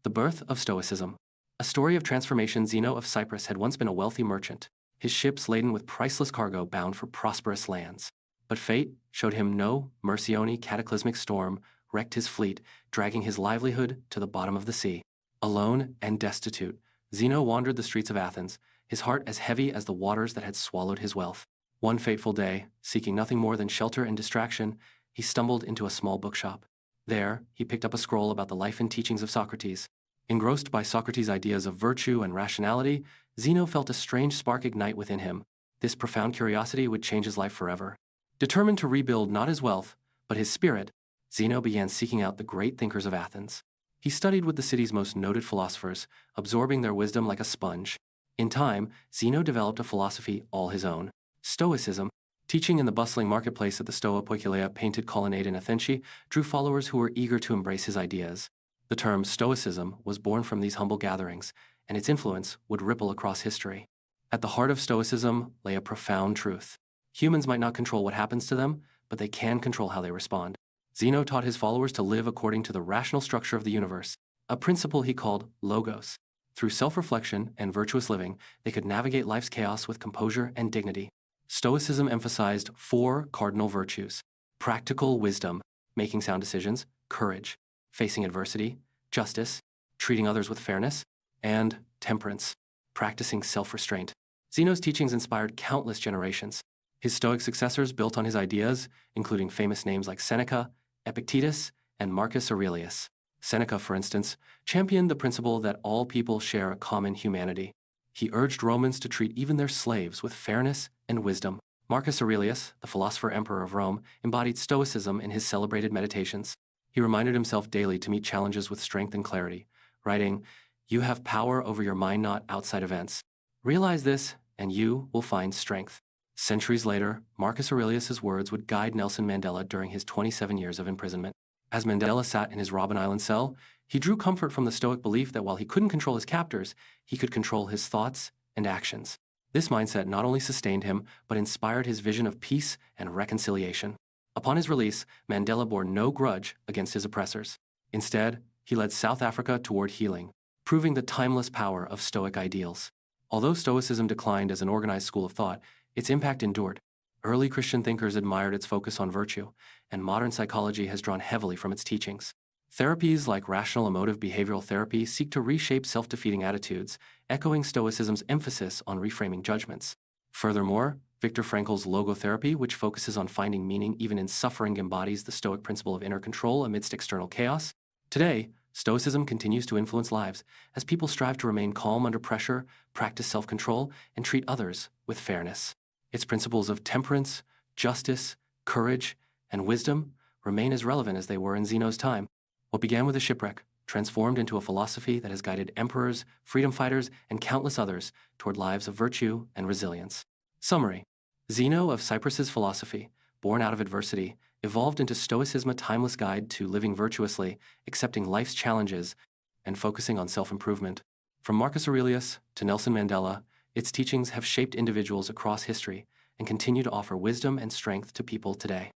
The birth of Stoicism. A story of transformation. Zeno of Cyprus had once been a wealthy merchant, his ships laden with priceless cargo bound for prosperous lands. But fate showed him no mercy. Cataclysmic storm wrecked his fleet, dragging his livelihood to the bottom of the sea. Alone and destitute, Zeno wandered the streets of Athens, his heart as heavy as the waters that had swallowed his wealth. One fateful day, seeking nothing more than shelter and distraction, he stumbled into a small bookshop. There, he picked up a scroll about the life and teachings of Socrates. Engrossed by Socrates' ideas of virtue and rationality, Zeno felt a strange spark ignite within him. This profound curiosity would change his life forever. Determined to rebuild not his wealth, but his spirit, Zeno began seeking out the great thinkers of Athens. He studied with the city's most noted philosophers, absorbing their wisdom like a sponge. In time, Zeno developed a philosophy all his own, Stoicism. Teaching in the bustling marketplace at the Stoa Poikileia painted colonnade in Athens, drew followers who were eager to embrace his ideas. The term Stoicism was born from these humble gatherings, and its influence would ripple across history. At the heart of Stoicism lay a profound truth. Humans might not control what happens to them, but they can control how they respond. Zeno taught his followers to live according to the rational structure of the universe, a principle he called logos. Through self-reflection and virtuous living, they could navigate life's chaos with composure and dignity. Stoicism emphasized 4 cardinal virtues: practical wisdom, making sound decisions; courage, facing adversity; justice, treating others with fairness; and temperance, practicing self-restraint. Zeno's teachings inspired countless generations. His Stoic successors built on his ideas, including famous names like Seneca, Epictetus, and Marcus Aurelius. Seneca, for instance, championed the principle that all people share a common humanity. He urged Romans to treat even their slaves with fairness and wisdom. Marcus Aurelius, the philosopher-emperor of Rome, embodied Stoicism in his celebrated Meditations. He reminded himself daily to meet challenges with strength and clarity, writing, "You have power over your mind, not outside events. Realize this, and you will find strength." Centuries later, Marcus Aurelius's words would guide Nelson Mandela during his 27 years of imprisonment. As Mandela sat in his Robben Island cell, he drew comfort from the Stoic belief that while he couldn't control his captors, he could control his thoughts and actions. This mindset not only sustained him, but inspired his vision of peace and reconciliation. Upon his release, Mandela bore no grudge against his oppressors. Instead, he led South Africa toward healing, proving the timeless power of Stoic ideals. Although Stoicism declined as an organized school of thought, its impact endured. Early Christian thinkers admired its focus on virtue, and modern psychology has drawn heavily from its teachings. Therapies like rational emotive behavioral therapy seek to reshape self-defeating attitudes, echoing Stoicism's emphasis on reframing judgments. Furthermore, Viktor Frankl's logotherapy, which focuses on finding meaning even in suffering, embodies the Stoic principle of inner control amidst external chaos. Today, Stoicism continues to influence lives as people strive to remain calm under pressure, practice self-control, and treat others with fairness. Its principles of temperance, justice, courage, and wisdom remain as relevant as they were in Zeno's time. What began with a shipwreck transformed into a philosophy that has guided emperors, freedom fighters, and countless others toward lives of virtue and resilience. Summary: Zeno of Cyprus's philosophy, born out of adversity, evolved into Stoicism, a timeless guide to living virtuously, accepting life's challenges, and focusing on self-improvement. From Marcus Aurelius to Nelson Mandela, its teachings have shaped individuals across history and continue to offer wisdom and strength to people today.